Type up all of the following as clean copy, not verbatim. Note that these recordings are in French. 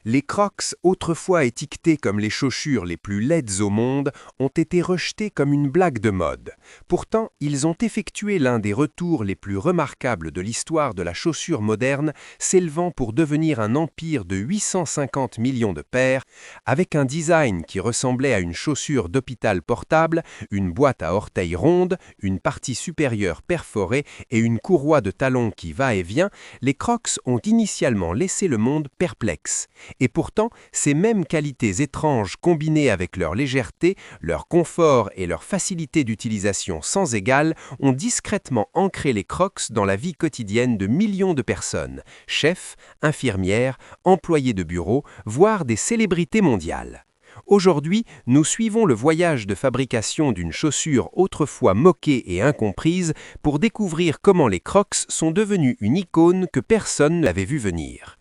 Les Crocs, autrefois étiquetés comme les chaussures les plus laides au monde, ont été rejetés comme une blague de mode. Pourtant, ils ont effectué l'un des retours les plus remarquables de l'histoire de la chaussure moderne, s'élevant pour devenir un empire de 850 millions de paires, avec un design qui ressemblait à une chaussure d'hôpital portable, une boîte à orteils ronde, une partie supérieure perforée et une courroie de talons qui va et vient. Les Crocs ont initialement laissé le monde perplexe. Et pourtant, ces mêmes qualités étranges combinées avec leur légèreté, leur confort et leur facilité d'utilisation sans égale ont discrètement ancré les Crocs dans la vie quotidienne de millions de personnes, chefs, infirmières, employés de bureau, voire des célébrités mondiales. Aujourd'hui, nous suivons le voyage de fabrication d'une chaussure autrefois moquée et incomprise pour découvrir comment les Crocs sont devenus une icône que personne n'avait vue venir.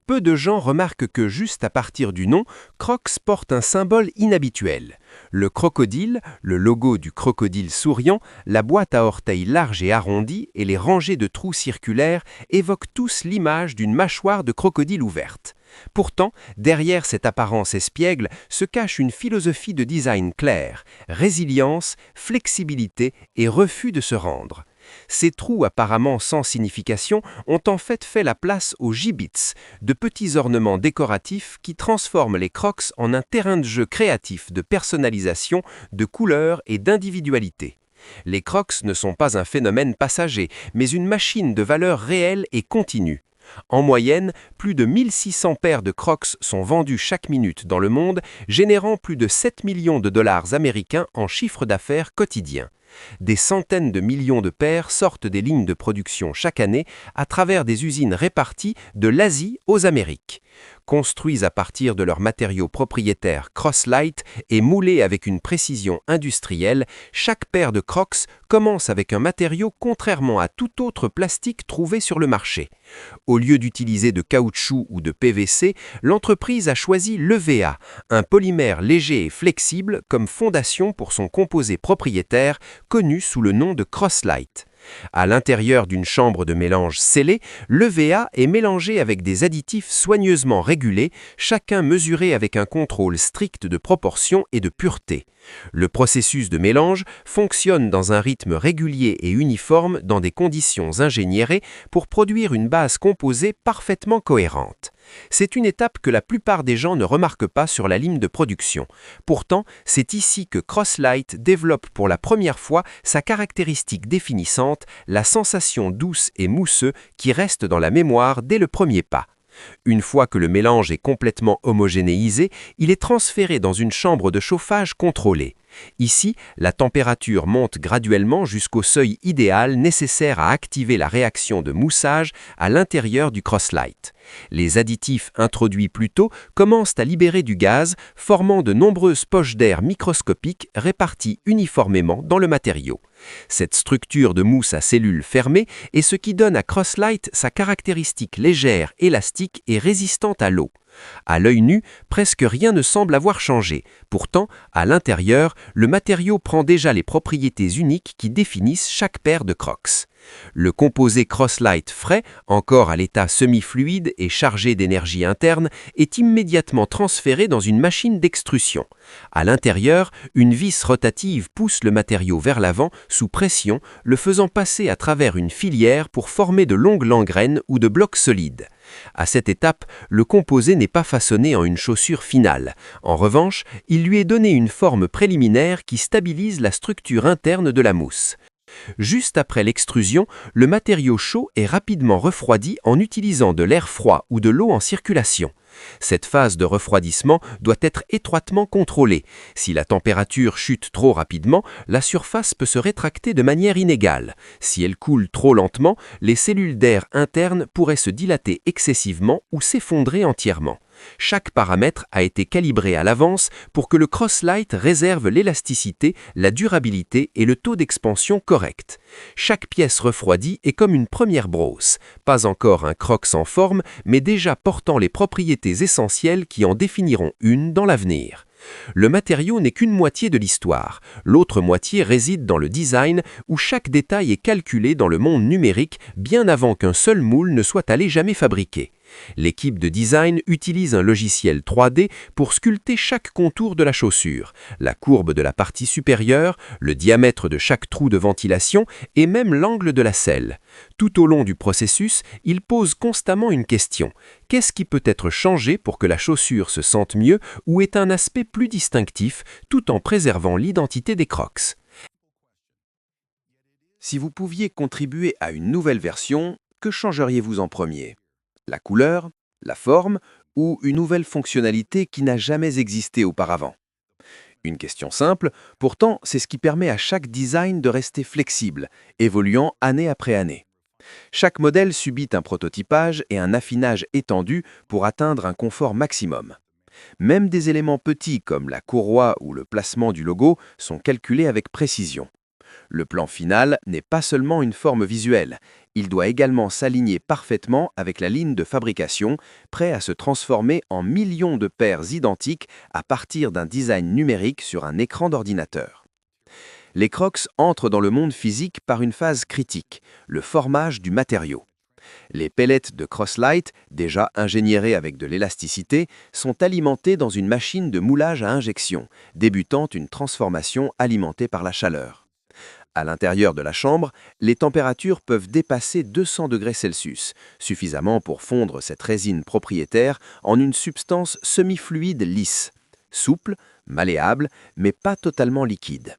Peu de gens remarquent que juste à partir du nom, Crocs porte un symbole inhabituel. Le crocodile, le logo du crocodile souriant, la boîte à orteils large et arrondie et les rangées de trous circulaires évoquent tous l'image d'une mâchoire de crocodile ouverte. Pourtant, derrière cette apparence espiègle se cache une philosophie de design claire, résilience, flexibilité et refus de se rendre. Ces trous apparemment sans signification ont en fait la place aux gibbets, de petits ornements décoratifs qui transforment les Crocs en un terrain de jeu créatif de personnalisation, de couleurs et d'individualité. Les Crocs ne sont pas un phénomène passager, mais une machine de valeur réelle et continue. En moyenne, plus de 1600 paires de Crocs sont vendues chaque minute dans le monde, générant plus de 7 millions de dollars américains en chiffre d'affaires quotidien. Des centaines de millions de paires sortent des lignes de production chaque année à travers des usines réparties de l'Asie aux Amériques. Construits à partir de leurs matériaux propriétaires Croslite et moulés avec une précision industrielle, chaque paire de Crocs commence avec un matériau contrairement à tout autre plastique trouvé sur le marché. Au lieu d'utiliser de caoutchouc ou de PVC, l'entreprise a choisi l'EVA, un polymère léger et flexible comme fondation pour son composé propriétaire, connu sous le nom de Croslite. À l'intérieur d'une chambre de mélange scellée, l'EVA est mélangé avec des additifs soigneusement régulés, chacun mesuré avec un contrôle strict de proportion et de pureté. Le processus de mélange fonctionne dans un rythme régulier et uniforme dans des conditions ingénierées pour produire une base composée parfaitement cohérente. C'est une étape que la plupart des gens ne remarquent pas sur la ligne de production. Pourtant, c'est ici que Croslite développe pour la première fois sa caractéristique définissante, la sensation douce et mousseux qui reste dans la mémoire dès le premier pas. Une fois que le mélange est complètement homogénéisé, il est transféré dans une chambre de chauffage contrôlée. Ici, la température monte graduellement jusqu'au seuil idéal nécessaire à activer la réaction de moussage à l'intérieur du Croslite. Les additifs introduits plus tôt commencent à libérer du gaz, formant de nombreuses poches d'air microscopiques réparties uniformément dans le matériau. Cette structure de mousse à cellules fermées est ce qui donne à Croslite sa caractéristique légère, élastique et résistante à l'eau. À l'œil nu, presque rien ne semble avoir changé. Pourtant, à l'intérieur, le matériau prend déjà les propriétés uniques qui définissent chaque paire de Crocs. Le composé Croslite frais, encore à l'état semi-fluide et chargé d'énergie interne, est immédiatement transféré dans une machine d'extrusion. À l'intérieur, une vis rotative pousse le matériau vers l'avant sous pression, le faisant passer à travers une filière pour former de longues langrènes ou de blocs solides. À cette étape, le composé n'est pas façonné en une chaussure finale. En revanche, il lui est donné une forme préliminaire qui stabilise la structure interne de la mousse. Juste après l'extrusion, le matériau chaud est rapidement refroidi en utilisant de l'air froid ou de l'eau en circulation. Cette phase de refroidissement doit être étroitement contrôlée. Si la température chute trop rapidement, la surface peut se rétracter de manière inégale. Si elle coule trop lentement, les cellules d'air internes pourraient se dilater excessivement ou s'effondrer entièrement. Chaque paramètre a été calibré à l'avance pour que le Croslite réserve l'élasticité, la durabilité et le taux d'expansion correct. Chaque pièce refroidie est comme une première brosse, pas encore un Crocs en forme, mais déjà portant les propriétés essentielles qui en définiront une dans l'avenir. Le matériau n'est qu'une moitié de l'histoire. L'autre moitié réside dans le design où chaque détail est calculé dans le monde numérique bien avant qu'un seul moule ne soit allé jamais fabriquer. L'équipe de design utilise un logiciel 3D pour sculpter chaque contour de la chaussure, la courbe de la partie supérieure, le diamètre de chaque trou de ventilation et même l'angle de la selle. Tout au long du processus, il pose constamment une question. Qu'est-ce qui peut être changé pour que la chaussure se sente mieux ou ait un aspect plus distinctif tout en préservant l'identité des Crocs? Si vous pouviez contribuer à une nouvelle version, que changeriez-vous en premier? La couleur, la forme ou une nouvelle fonctionnalité qui n'a jamais existé auparavant? Une question simple, pourtant c'est ce qui permet à chaque design de rester flexible, évoluant année après année. Chaque modèle subit un prototypage et un affinage étendu pour atteindre un confort maximum. Même des éléments petits comme la courroie ou le placement du logo sont calculés avec précision. Le plan final n'est pas seulement une forme visuelle, il doit également s'aligner parfaitement avec la ligne de fabrication, prêt à se transformer en millions de paires identiques à partir d'un design numérique sur un écran d'ordinateur. Les Crocs entrent dans le monde physique par une phase critique, le formage du matériau. Les pellets de Croslite, déjà ingénierés avec de l'élasticité, sont alimentés dans une machine de moulage à injection, débutant une transformation alimentée par la chaleur. À l'intérieur de la chambre, les températures peuvent dépasser 200 degrés Celsius, suffisamment pour fondre cette résine propriétaire en une substance semi-fluide lisse, souple, malléable, mais pas totalement liquide.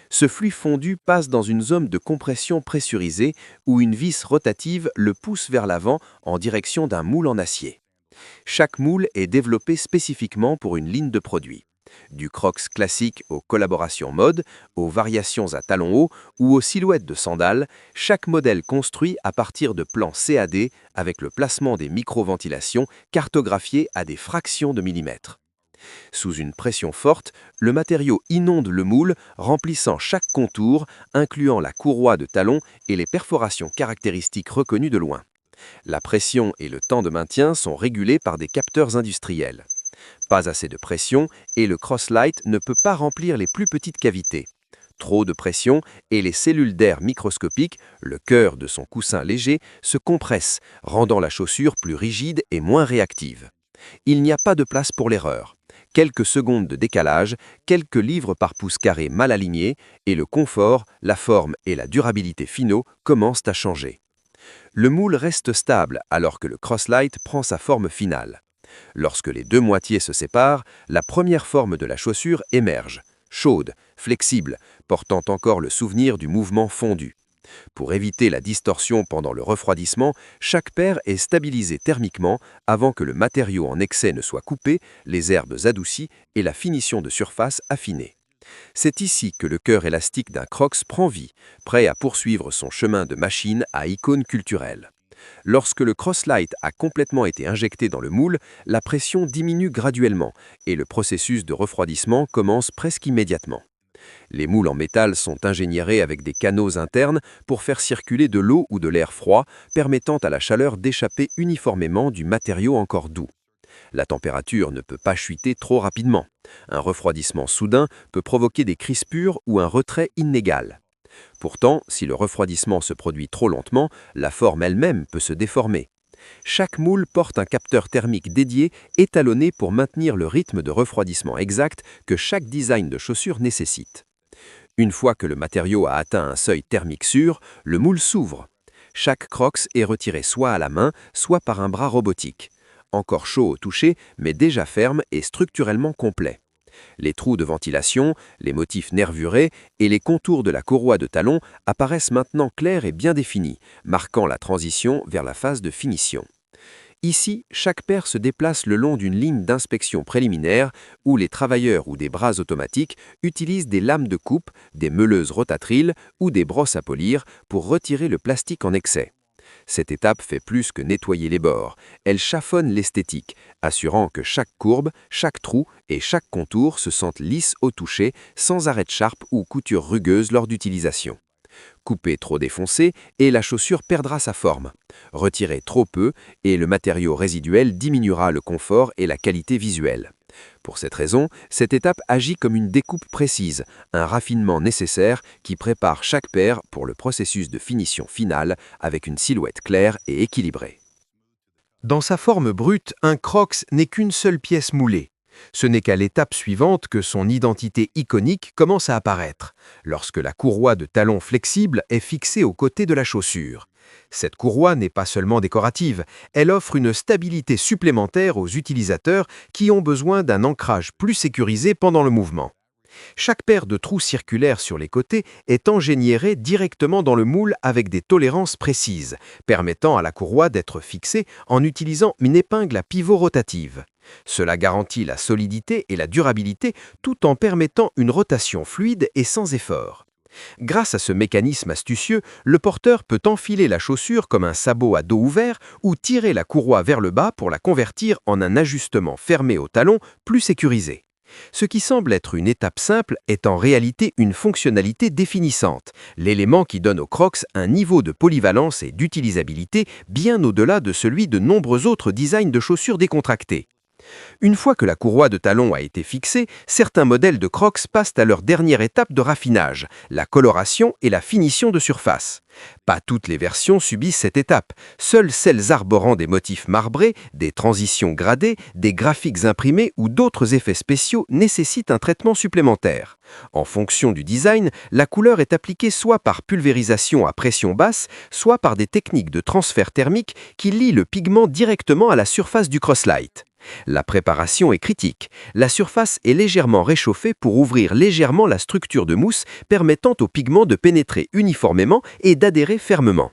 Ce flux fondu passe dans une zone de compression pressurisée où une vis rotative le pousse vers l'avant en direction d'un moule en acier. Chaque moule est développé spécifiquement pour une ligne de produit. Du Crocs classique aux collaborations mode, aux variations à talons hauts ou aux silhouettes de sandales, chaque modèle construit à partir de plans CAD avec le placement des micro-ventilations cartographiées à des fractions de millimètres. Sous une pression forte, le matériau inonde le moule, remplissant chaque contour, incluant la courroie de talon et les perforations caractéristiques reconnues de loin. La pression et le temps de maintien sont régulés par des capteurs industriels. Pas assez de pression et le Croslite ne peut pas remplir les plus petites cavités. Trop de pression et les cellules d'air microscopiques, le cœur de son coussin léger, se compressent, rendant la chaussure plus rigide et moins réactive. Il n'y a pas de place pour l'erreur. Quelques secondes de décalage, quelques livres par pouce carré mal alignés, et le confort, la forme et la durabilité finaux commencent à changer. Le moule reste stable alors que le Croslite prend sa forme finale. Lorsque les deux moitiés se séparent, la première forme de la chaussure émerge, chaude, flexible, portant encore le souvenir du mouvement fondu. Pour éviter la distorsion pendant le refroidissement, chaque paire est stabilisée thermiquement avant que le matériau en excès ne soit coupé, les herbes adoucies et la finition de surface affinée. C'est ici que le cœur élastique d'un Crocs prend vie, prêt à poursuivre son chemin de machine à icône culturelle. Lorsque le Croslite a complètement été injecté dans le moule, la pression diminue graduellement et le processus de refroidissement commence presque immédiatement. Les moules en métal sont ingénierés avec des canaux internes pour faire circuler de l'eau ou de l'air froid, permettant à la chaleur d'échapper uniformément du matériau encore doux. La température ne peut pas chuter trop rapidement. Un refroidissement soudain peut provoquer des crispures ou un retrait inégal. Pourtant, si le refroidissement se produit trop lentement, la forme elle-même peut se déformer. Chaque moule porte un capteur thermique dédié étalonné pour maintenir le rythme de refroidissement exact que chaque design de chaussure nécessite. Une fois que le matériau a atteint un seuil thermique sûr, le moule s'ouvre. Chaque Crocs est retiré soit à la main, soit par un bras robotique. Encore chaud au toucher, mais déjà ferme et structurellement complet. Les trous de ventilation, les motifs nervurés et les contours de la courroie de talon apparaissent maintenant clairs et bien définis, marquant la transition vers la phase de finition. Ici, chaque paire se déplace le long d'une ligne d'inspection préliminaire où les travailleurs ou des bras automatiques utilisent des lames de coupe, des meuleuses rotatriles ou des brosses à polir pour retirer le plastique en excès. Cette étape fait plus que nettoyer les bords, elle chaffonne l'esthétique, assurant que chaque courbe, chaque trou et chaque contour se sentent lisses au toucher, sans arrêt de charpe ou couture rugueuse lors d'utilisation. Couper trop défoncé et la chaussure perdra sa forme. Retirer trop peu et le matériau résiduel diminuera le confort et la qualité visuelle. Pour cette raison, cette étape agit comme une découpe précise, un raffinement nécessaire qui prépare chaque paire pour le processus de finition finale avec une silhouette claire et équilibrée. Dans sa forme brute, un Crocs n'est qu'une seule pièce moulée. Ce n'est qu'à l'étape suivante que son identité iconique commence à apparaître, lorsque la courroie de talon flexible est fixée aux côtés de la chaussure. Cette courroie n'est pas seulement décorative, elle offre une stabilité supplémentaire aux utilisateurs qui ont besoin d'un ancrage plus sécurisé pendant le mouvement. Chaque paire de trous circulaires sur les côtés est ingénierée directement dans le moule avec des tolérances précises, permettant à la courroie d'être fixée en utilisant une épingle à pivot rotative. Cela garantit la solidité et la durabilité tout en permettant une rotation fluide et sans effort. Grâce à ce mécanisme astucieux, le porteur peut enfiler la chaussure comme un sabot à dos ouvert ou tirer la courroie vers le bas pour la convertir en un ajustement fermé au talon plus sécurisé. Ce qui semble être une étape simple est en réalité une fonctionnalité définissante, l'élément qui donne aux Crocs un niveau de polyvalence et d'utilisabilité bien au-delà de celui de nombreux autres designs de chaussures décontractées. Une fois que la courroie de talon a été fixée, certains modèles de Crocs passent à leur dernière étape de raffinage, la coloration et la finition de surface. Pas toutes les versions subissent cette étape, seules celles arborant des motifs marbrés, des transitions gradées, des graphiques imprimés ou d'autres effets spéciaux nécessitent un traitement supplémentaire. En fonction du design, la couleur est appliquée soit par pulvérisation à pression basse, soit par des techniques de transfert thermique qui lient le pigment directement à la surface du Crosslight. La préparation est critique. La surface est légèrement réchauffée pour ouvrir légèrement la structure de mousse permettant au pigment de pénétrer uniformément et d'adhérer fermement.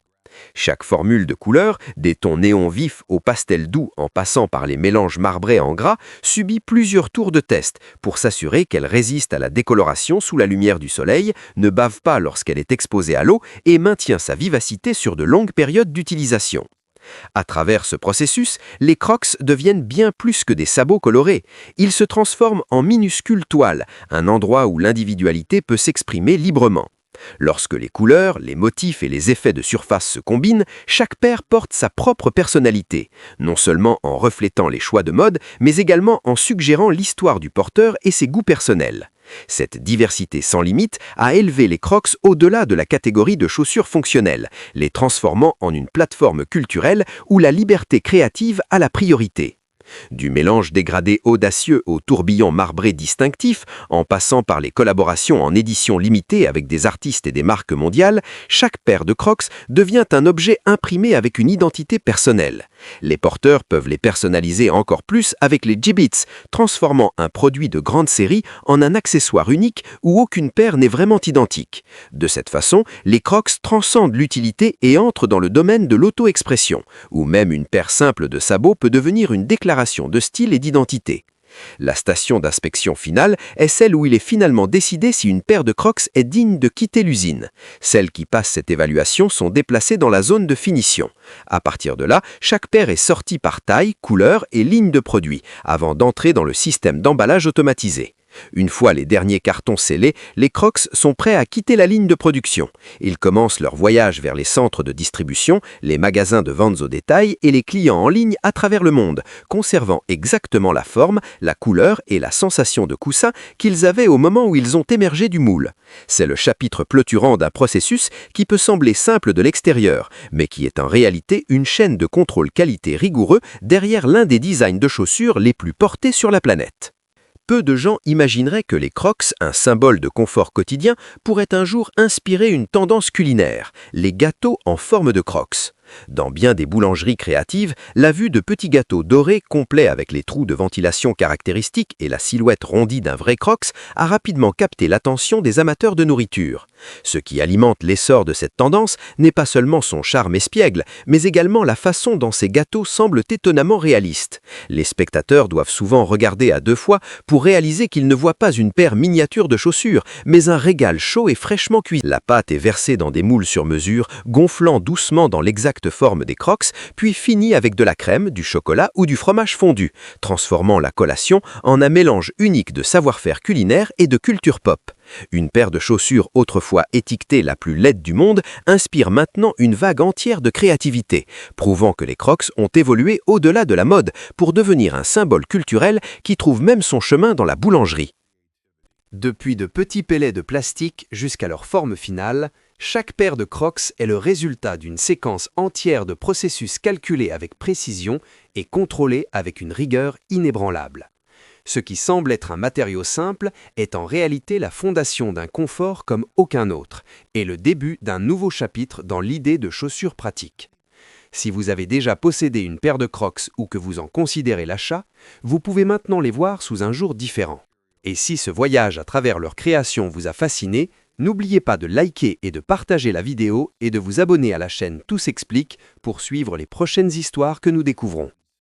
Chaque formule de couleur, des tons néon vifs au pastel doux en passant par les mélanges marbrés en gras, subit plusieurs tours de test pour s'assurer qu'elle résiste à la décoloration sous la lumière du soleil, ne bave pas lorsqu'elle est exposée à l'eau et maintient sa vivacité sur de longues périodes d'utilisation. À travers ce processus, les Crocs deviennent bien plus que des sabots colorés. Ils se transforment en minuscules toiles, un endroit où l'individualité peut s'exprimer librement. Lorsque les couleurs, les motifs et les effets de surface se combinent, chaque paire porte sa propre personnalité, non seulement en reflétant les choix de mode, mais également en suggérant l'histoire du porteur et ses goûts personnels. Cette diversité sans limite a élevé les Crocs au-delà de la catégorie de chaussures fonctionnelles, les transformant en une plateforme culturelle où la liberté créative a la priorité. Du mélange dégradé audacieux au tourbillon marbré distinctif, en passant par les collaborations en édition limitée avec des artistes et des marques mondiales, chaque paire de Crocs devient un objet imprimé avec une identité personnelle. Les porteurs peuvent les personnaliser encore plus avec les Jibbitz, transformant un produit de grande série en un accessoire unique où aucune paire n'est vraiment identique. De cette façon, les Crocs transcendent l'utilité et entrent dans le domaine de l'auto-expression, où même une paire simple de sabots peut devenir une déclaration de style et d'identité. La station d'inspection finale est celle où il est finalement décidé si une paire de Crocs est digne de quitter l'usine. Celles qui passent cette évaluation sont déplacées dans la zone de finition. À partir de là, chaque paire est sortie par taille, couleur et ligne de produit, avant d'entrer dans le système d'emballage automatisé. Une fois les derniers cartons scellés, les Crocs sont prêts à quitter la ligne de production. Ils commencent leur voyage vers les centres de distribution, les magasins de ventes au détail et les clients en ligne à travers le monde, conservant exactement la forme, la couleur et la sensation de coussin qu'ils avaient au moment où ils ont émergé du moule. C'est le chapitre clôturant d'un processus qui peut sembler simple de l'extérieur, mais qui est en réalité une chaîne de contrôle qualité rigoureux derrière l'un des designs de chaussures les plus portés sur la planète. Peu de gens imagineraient que les Crocs, un symbole de confort quotidien, pourraient un jour inspirer une tendance culinaire, les gâteaux en forme de Crocs. Dans bien des boulangeries créatives, la vue de petits gâteaux dorés complets avec les trous de ventilation caractéristiques et la silhouette rondie d'un vrai Crocs a rapidement capté l'attention des amateurs de nourriture. Ce qui alimente l'essor de cette tendance n'est pas seulement son charme espiègle, mais également la façon dont ces gâteaux semblent étonnamment réalistes. Les spectateurs doivent souvent regarder à deux fois pour réaliser qu'ils ne voient pas une paire miniature de chaussures, mais un régal chaud et fraîchement cuit. La pâte est versée dans des moules sur mesure, gonflant doucement dans l'exacte forme des Crocs, puis finie avec de la crème, du chocolat ou du fromage fondu, transformant la collation en un mélange unique de savoir-faire culinaire et de culture pop. Une paire de chaussures autrefois étiquetée la plus laide du monde inspire maintenant une vague entière de créativité, prouvant que les Crocs ont évolué au-delà de la mode pour devenir un symbole culturel qui trouve même son chemin dans la boulangerie. Depuis de petits pellets de plastique jusqu'à leur forme finale, Chaque paire de Crocs est le résultat d'une séquence entière de processus calculés avec précision et contrôlés avec une rigueur inébranlable. Ce qui semble être un matériau simple est en réalité la fondation d'un confort comme aucun autre et le début d'un nouveau chapitre dans l'idée de chaussures pratiques. Si vous avez déjà possédé une paire de Crocs ou que vous en considérez l'achat, vous pouvez maintenant les voir sous un jour différent. Et si ce voyage à travers leur création vous a fasciné, n'oubliez pas de liker et de partager la vidéo et de vous abonner à la chaîne Tout s'explique pour suivre les prochaines histoires que nous découvrons.